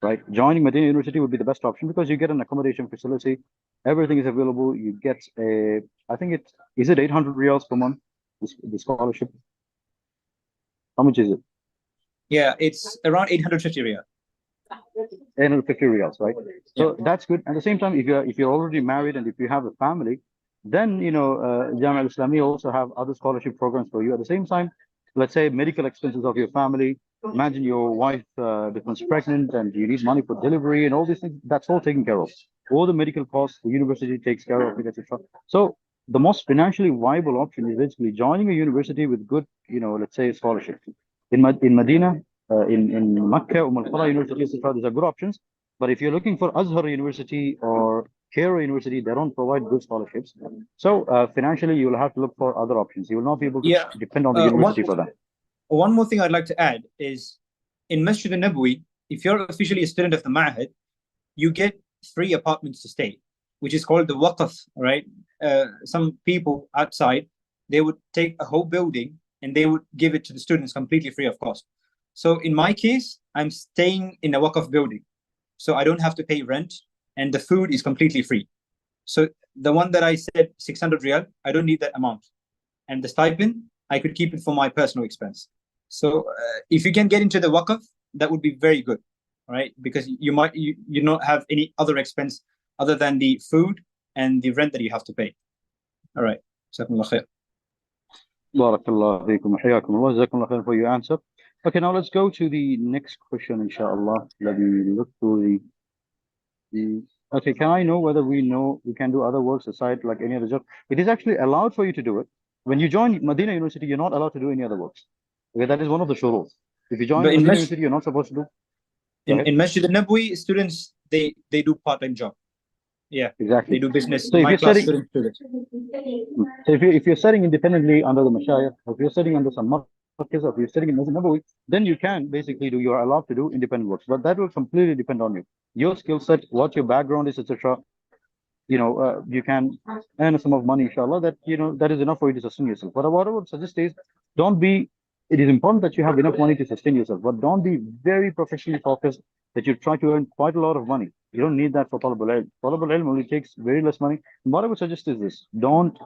Right? Joining Medina University would be the best option because you get an accommodation facility, everything is available. You get I think is it 800 riyals per month, the scholarship? How much is it? Yeah, it's around 850 riyal. 850 riyals, right? So that's good. At the same time, if you're already married and if you have a family, then Jamiat al-Islamiyya also have other scholarship programs for you. At the same time, let's say medical expenses of your family. Imagine your wife becomes pregnant and you need money for delivery and all these things. That's all taken care of. All the medical costs, the university takes care of it, etc. So the most financially viable option is basically joining a university with good, let's say, scholarship. In Medina, in Makkah, Al University, etc., these are good options. But if you're looking for Azhar University or Cairo University, they don't provide good scholarships. So financially, you will have to look for other options. You will not be able to depend on the university for that. One more thing I'd like to add is in Masjid al-Nabawi, if you're officially a student of the Ma'had, you get 3 apartments to stay, which is called the Waqf, right? Some people outside, they would take a whole building and they would give it to the students completely free of cost. So in my case, I'm staying in a Waqf building. So I don't have to pay rent and the food is completely free. So the one that I said 600 riyal, I don't need that amount. And the stipend, I could keep it for my personal expense. So if you can get into the Waqf, that would be very good, right? Because you not have any other expense other than the food and the rent that you have to pay. All right. Jazakumullah khair. Barakallah feekum, hayakum Allah, jazakumullah khair for your answer. Okay, now let's go to the next question, inshallah. Let me look through the okay, can I know whether we can do other works aside like any other job? It is actually allowed for you to do it. When you join Medina University, you're not allowed to do any other works. Okay, that is one of the shurut. If you join Medina University, you're not supposed to do. In Masjid al-Nabawi, students they do part-time job. Yeah, exactly. They do business. So if you're studying independently under the mashayikh, or if you're studying under some markaz, or if you're studying in Masjid Nabawi, then you can basically you're allowed to do independent works. But that will completely depend on you, your skill set, what your background is, etc. You can earn a sum of money, inshallah, that is enough for you to sustain yourself. But what I would suggest is, it is important that you have enough money to sustain yourself, but don't be very professionally focused that you try to earn quite a lot of money. You don't need that for Talab Al Ilm. Talab Al Ilm only takes very less money. And what I would suggest is this: don't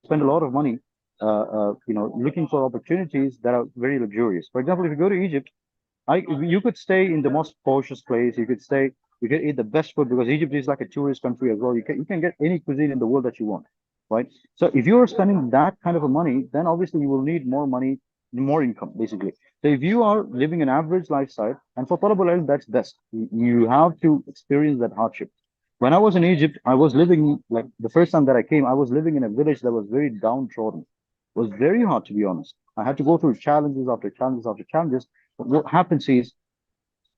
spend a lot of money looking for opportunities that are very luxurious. For example, if you go to Egypt, you could stay in the most cautious place. You can eat the best food because Egypt is like a tourist country as well. You can get any cuisine in the world that you want, right? So if you're spending that kind of a money, then obviously you will need more money, more income, basically. So if you are living an average lifestyle, and for Talab Al Ilm, that's best. You have to experience that hardship. When I was in Egypt, I was living, like the first time that I came, I was living in a village that was very downtrodden. It was very hard, to be honest. I had to go through challenges after challenges after challenges. But what happens is,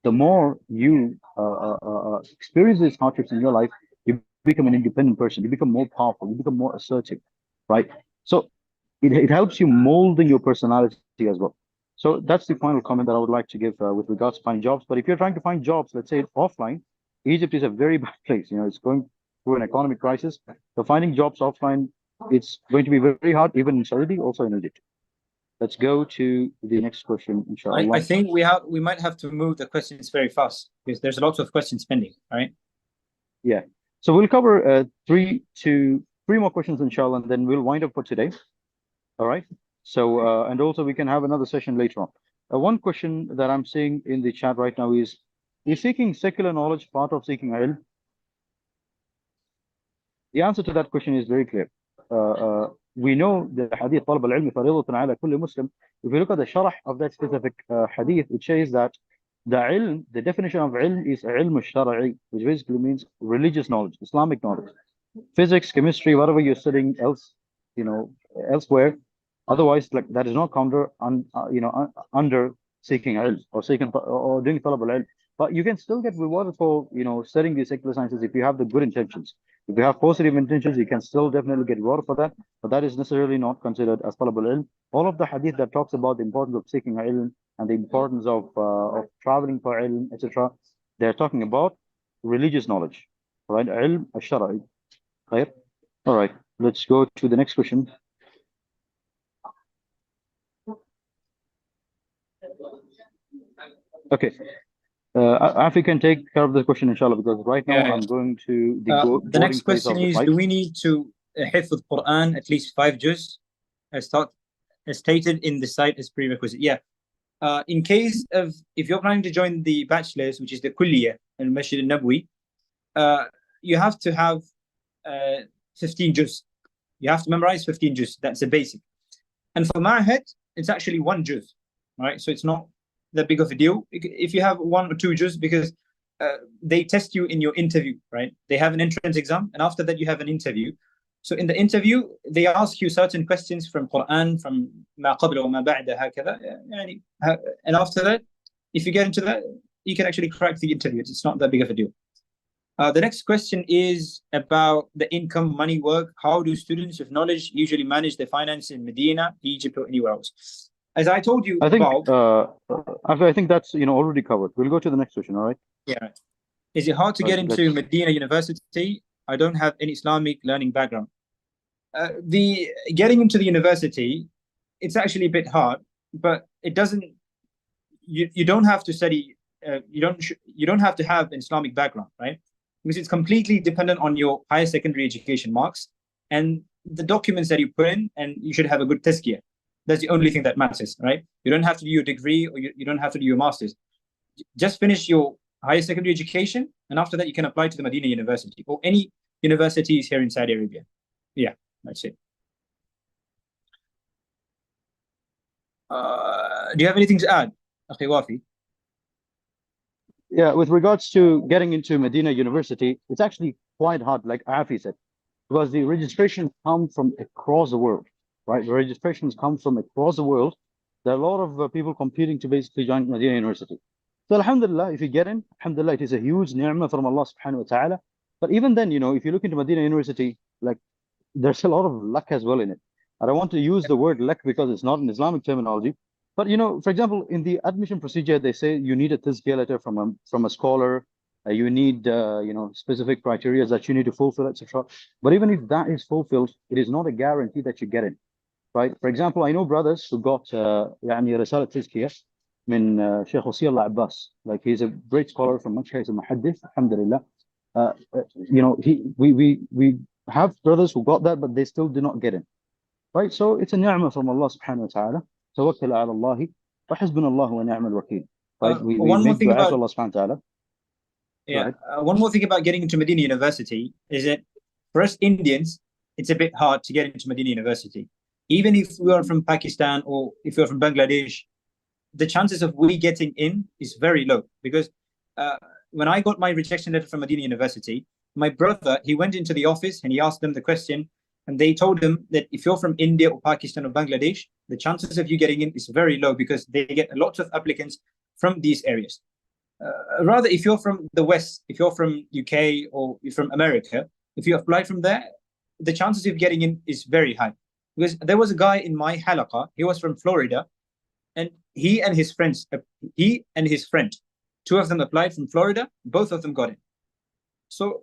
the more you experience these hardships in your life, you become an independent person. You become more powerful. You become more assertive, right? So it helps you molding your personality as well. So that's the final comment that I would like to give with regards to finding jobs. But if you're trying to find jobs, let's say offline, Egypt is a very bad place. It's going through an economic crisis. So finding jobs offline, it's going to be very hard, even in Saudi, also in Egypt. Let's go to the next question, inshallah. I think we might have to move the questions very fast because there's lots of questions pending, right? Yeah. So we'll cover three more questions, inshallah, and then we'll wind up for today. All right. So and also we can have another session later on. One question that I'm seeing in the chat right now is seeking secular knowledge part of seeking ilm? The answer to that question is very clear. We know the hadith طلب العلم فريضة على كل Muslim. If you look at the sharh of that specific hadith, it says that the definition of ilm is ilm al-shar'i, which basically means religious knowledge, Islamic knowledge. Physics, chemistry, whatever you're studying elsewhere, otherwise, like, that is not under seeking ilm or doing talab al ilm. But you can still get rewarded for, studying these secular sciences if you have the good intentions. If you have positive intentions, you can still definitely get rewarded for that. But that is necessarily not considered as talab al ilm. All of the hadith that talks about the importance of seeking ilm and the importance of traveling for ilm, etc., they're talking about religious knowledge, right? Ilm al-shara'i. Right? All right, let's go to the next question. Okay. Afi can take care of this question, inshallah, because right now I'm going to the the next boarding place question of the is, flight. do we need to hifz Quran at least 5 juz as stated in the site as prerequisite? Yeah. In case of, if you're planning to join the bachelor's, which is the kulliyah in Masjid al-Nabwi, you have to have 15 juz. You have to memorize 15 juz. That's a basic. And for ma'had, it's actually 1 juz, right? So it's not that big of a deal if you have 1 or 2 juz, because they test you in your interview, right? They have an entrance exam, and after that you have an interview. So in the interview, they ask you certain questions from Quran, from ما قبل وما بعد هكذا, and after that, if you get into that, you can actually crack the interview. It's not that big of a deal. The next question is about the income, money, work. How do students with knowledge usually manage their finance in Medina, Egypt, or anywhere else? As I told you, I think about, I think that's already covered. We'll go to the next question. All right. Yeah. Is it hard to get into Medina University? I don't have any Islamic learning background. The getting into the university, it's actually a bit hard, but it doesn't. You don't have to study. You don't have to have an Islamic background, right? Because it's completely dependent on your higher secondary education marks and the documents that you put in, and you should have a good tazkiyah. That's the only thing that matters, right? You don't have to do your degree, or you don't have to do your master's. Just finish your higher secondary education, and after that you can apply to the Medina University or any universities here in Saudi Arabia. Yeah, that's it. Do you have anything to add, Akhi Wafi? Yeah, with regards to getting into Medina University, it's actually quite hard, like Afi said, because the registrations come from across the world, right? The registrations come from across the world. There are a lot of people competing to basically join Medina University. So Alhamdulillah, if you get in, Alhamdulillah, it is a huge ni'mah from Allah subhanahu wa ta'ala. But even then, if you look into Medina University, like, there's a lot of luck as well in it. I don't want to use the word luck because it's not an Islamic terminology. But for example, in the admission procedure, they say you need a tazkiyah letter from a scholar. You need specific criteria that you need to fulfill, etc. But even if that is fulfilled, it is not a guarantee that you get in, right? For example, I know brothers who got يعني رسالة تزكية من Sheikh Wasi Allah Abbas. Like, he's a great scholar from Makkah. He's a muhaddith, alhamdulillah. We have brothers who got that, but they still do not get in, right? So it's a ni'mah from Allah subhanahu wa ta'ala. Tawakkal ala Allahi wa hasbunallahu wa ni'mal wakeel. Right? We make dua to Allah subhanahu wa ta'ala. Yeah. One more thing about getting into Medina University is that for us Indians, it's a bit hard to get into Medina University. Even if we are from Pakistan or if you're from Bangladesh, the chances of we getting in is very low. Because when I got my rejection letter from Medina University, my brother, he went into the office and he asked them the question, and they told him that if you're from India or Pakistan or Bangladesh, the chances of you getting in is very low because they get a lot of applicants from these areas. Rather, if you're from the West, if you're from UK or you're from America, if you apply from there, the chances of getting in is very high. Because there was a guy in my halaqah, he was from Florida, and he and his friend, two of them applied from Florida, both of them got in. So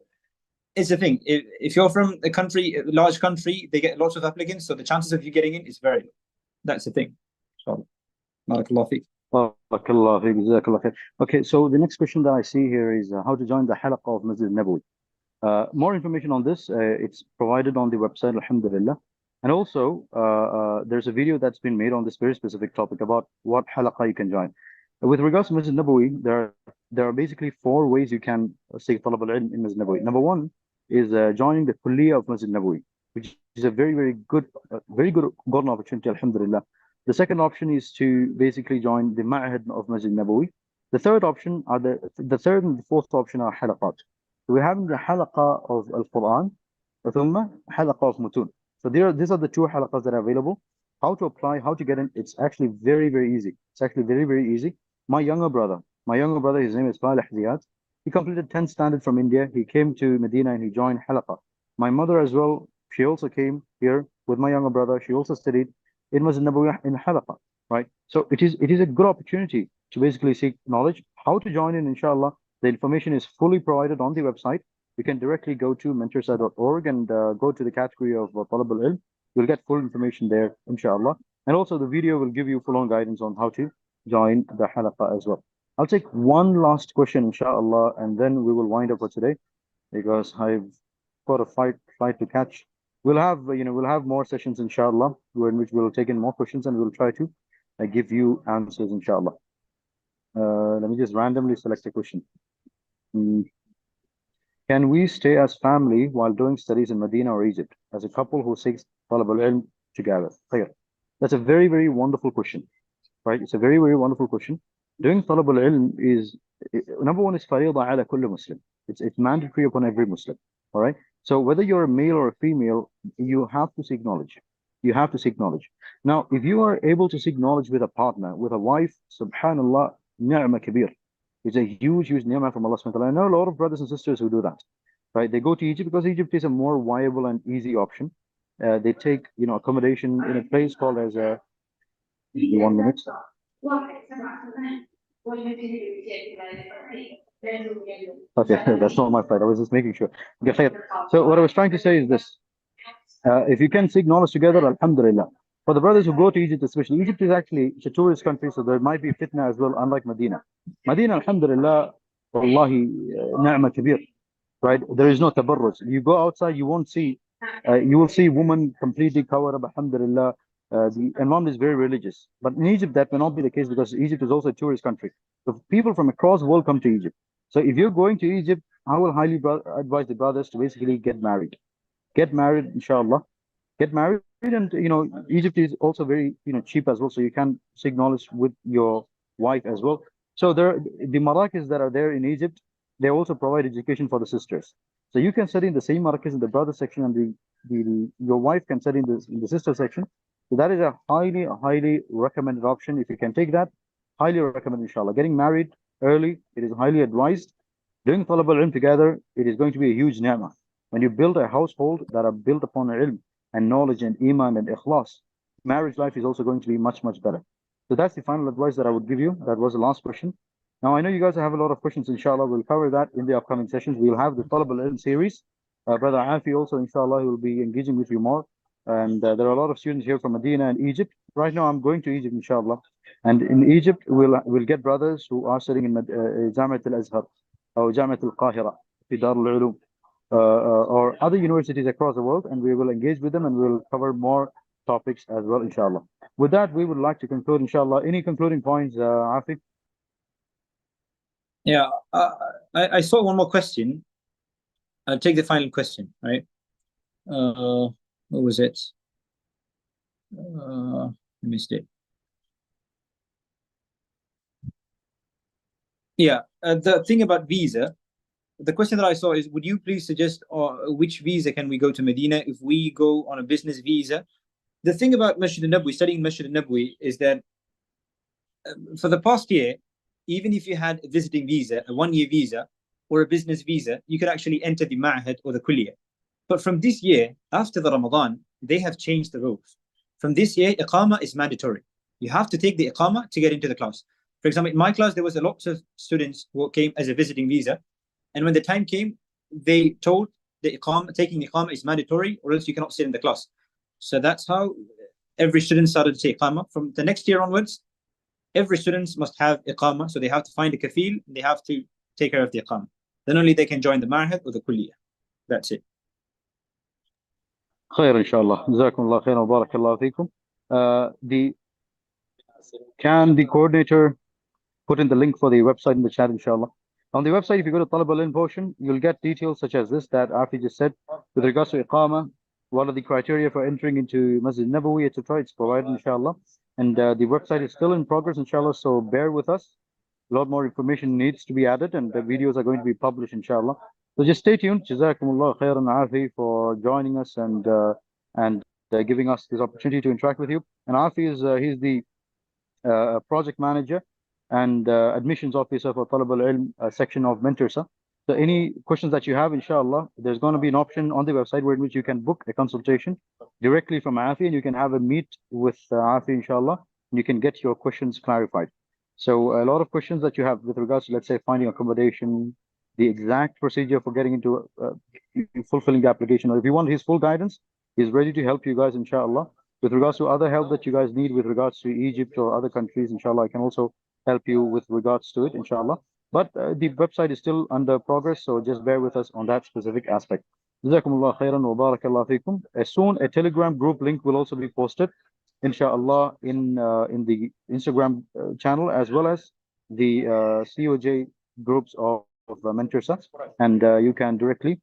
it's the thing. If you're from a country, a large country, they get lots of applicants, so the chances of you getting in is very low. That's the thing. So, barakallah fiqh. Barakallah fiqh, jazakallah khair. Okay, so the next question that I see here is how to join the halaqah of Masjid Nabawi. More information on this, it's provided on the website, alhamdulillah. And also, there's a video that's been made on this very specific topic about what halaqah you can join. With regards to Masjid Nabawi, there are basically 4 ways you can seek talab al ilm in Masjid Nabawi. Number 1 is joining the kulliyah of Masjid Nabawi, which is a very good golden opportunity, alhamdulillah. The second option is to basically join the ma'had of Masjid Nabawi. The third option are the third and the fourth option are halaqat. So we're having the halaqah of Al-Quran, thumma halaqah of mutun. So these are the 2 halaqas that are available. how to apply, how to get in. It's actually very, very easy. It's actually very, very easy. My younger brother, his name is Salih Ziyad. He completed 10th standard from India. He came to Medina and he joined Halaqah. My mother as well, she also came here with my younger brother. She also studied in Masjid Nabawi in Halaqah, right? So it is a good opportunity to basically seek knowledge. How to join in, inshallah, the information is fully provided on the website. You can directly go to mentorsa.org and go to the category of Talab Al Ilm. You'll get full information there, inshallah. And also the video will give you full-on guidance on how to join the halaqah as well. I'll take one last question, inshallah, and then we will wind up for today because I've got a flight to catch. We'll have more sessions, inshallah, in which we'll take in more questions and we'll try to give you answers, inshallah. Let me just randomly select a question. Can we stay as family while doing studies in Medina or Egypt as a couple who seeks Talab Al Ilm together? Clear. That's a very, very wonderful question, right? It's a very, very wonderful question. Doing Talab Al Ilm is, number one, is fariḍa ala kulli Muslim. It's mandatory upon every Muslim, all right? So whether you're a male or a female, you have to seek knowledge. You have to seek knowledge. Now, if you are able to seek knowledge with a partner, with a wife, subhanallah, ni'ma kabir. It's a huge, huge ni'mah from Allah subhanahu wa ta'ala. I know a lot of brothers and sisters who do that, right? They go to Egypt because Egypt is a more viable and easy option. They take, accommodation in a place called as a, 1 minute. Okay, that's not my fault. I was just making sure. Okay, so what I was trying to say is this. If you can seek knowledge together, alhamdulillah. For the brothers who go to Egypt, especially, Egypt is actually a tourist country, so there might be fitna as well, unlike Medina. Medina, alhamdulillah, wallahi, ni'ma kabir, right? There is no tabarruj. You go outside, you won't see, you will see women completely covered up, alhamdulillah. The environment is very religious. But in Egypt, that may not be the case because Egypt is also a tourist country. So people from across the world come to Egypt. So if you're going to Egypt, I will highly advise the brothers to basically get married. Get married, inshallah. Get married, and Egypt is also very cheap as well, so you can seek knowledge with your wife as well. So the marakis that are there in Egypt, they also provide education for the sisters. So you can study in the same marakis in the brother section, and your wife can study in the sister section. So that is a highly, highly recommended option. If you can take that, highly recommend, inshallah. Getting married early, it is highly advised. Doing Talab Al Ilm together, it is going to be a huge ni'mah. When you build a household that are built upon ilm and knowledge and iman and ikhlas, marriage life is also going to be much, much better. So that's the final advice that I would give you. That was the last question. Now, I know you guys have a lot of questions, inshallah. We'll cover that in the upcoming sessions. We'll have the Talab Al Ilm series. Brother Afi also, inshallah, he will be engaging with you more. And there are a lot of students here from Medina and Egypt. Right now, I'm going to Egypt, inshallah. And in Egypt, we'll get brothers who are studying in Jamiat Al-Azhar or Jamiat Al-Qahira, fi Dar Al-Ulum. Or other universities across the world, and we will engage with them and we'll cover more topics as well, inshallah. With that, we would like to conclude, inshallah. Any concluding points, Afi? Yeah, I saw one more question. I'll take the final question, right? What was it? I missed it. Yeah, the thing about visa, the question that I saw is, would you please suggest which visa can we go to Medina if we go on a business visa? The thing about Masjid al-Nabawi, studying Masjid al-Nabawi, is that for the past year, even if you had a visiting visa, a one-year visa, or a business visa, you could actually enter the Ma'had or the Kulliyah. But from this year, after the Ramadan, they have changed the rules. From this year, Iqama is mandatory. You have to take the Iqama to get into the class. For example, in my class, there was a lot of students who came as a visiting visa. And when the time came, they told the taking the Iqama is mandatory, or else you cannot sit in the class. So that's how every student started to take Iqama. From the next year onwards, every student must have Iqama. So they have to find a kafil, they have to take care of the Iqama. Then only they can join the Ma'had or the Kulliyah. That's it. Khair, inshallah. Jazakumullah khair wa barakallahu feekum. Can the coordinator put in the link for the website in the chat, inshallah? On the website, if you go to Talab Al Ilm portion, you'll get details such as this that Afi just said with regards to Iqama. What are the criteria for entering into Masjid Nabawi, etc.? It's provided, inshallah. And the website is still in progress, inshallah, so bear with us. A lot more information needs to be added, and the videos are going to be published, inshallah. So just stay tuned. Jazakumullah khairan Afi for joining us and giving us this opportunity to interact with you. And Afi is he's the project manager and admissions officer for Talab Al Ilm section of Mentorsa. So any questions that you have, inshallah, there's going to be an option on the website where in which you can book a consultation directly from Afi, and you can have a meet with Afi, inshallah, and you can get your questions clarified. So a lot of questions that you have with regards to, let's say, finding accommodation, the exact procedure for getting into fulfilling the application, or if you want his full guidance, he's ready to help you guys, inshallah. With regards to other help that you guys need with regards to Egypt or other countries, inshallah, I can also help you with regards to it, inshallah. But the website is still under progress, so just bear with us on that specific aspect. Jazakumullah khairan wa barakallahu fikum. Soon a Telegram group link will also be posted, inshallah, in the Instagram channel, as well as the COJ groups of Mentorsa, and you can directly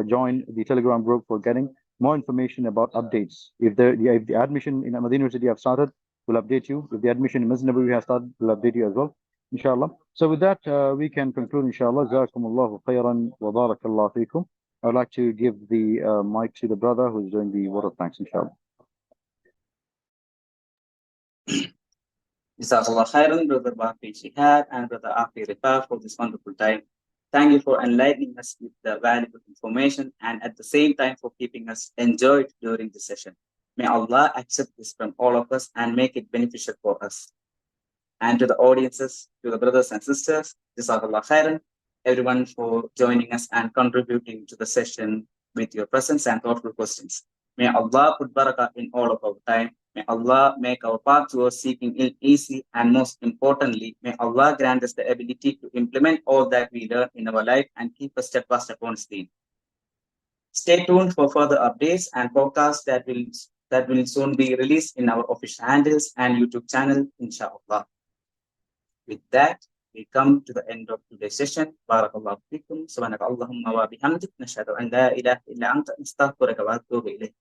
join the Telegram group for getting more information about updates. If the admission in Madinah University have started, we'll update you. If the admission in Masjid Nabawi has started, we'll update you as well, inshallah. So with that, we can conclude, inshallah. Jazakumullahu khairan wa barakallahu fikum. I would like to give the mic to the brother who's doing the word of thanks, inshallah. Jazakallah khairan, Brother Bafi Shihad and Brother Afi Rifa, for this wonderful time. Thank you for enlightening us with the valuable information, and at the same time for keeping us enjoyed during the session. May Allah accept this from all of us and make it beneficial for us. And to the audiences, to the brothers and sisters, Jazakallah khairan, everyone, for joining us and contributing to the session with your presence and thoughtful questions. May Allah put barakah in all of our time. May Allah make our path towards seeking ilm easy, and most importantly, may Allah grant us the ability to implement all that we learn in our life and keep us steadfast upon His deen. Stay tuned for further updates and podcasts that will soon be released in our official handles and YouTube channel, inshallah. With that, we come to the end of today's session. Barakallahu fikum. Subhanaka Allahumma wa bihamdik. Nashhadu an la ilaha illa anta, nastaghfiruka wa atubu ilayk.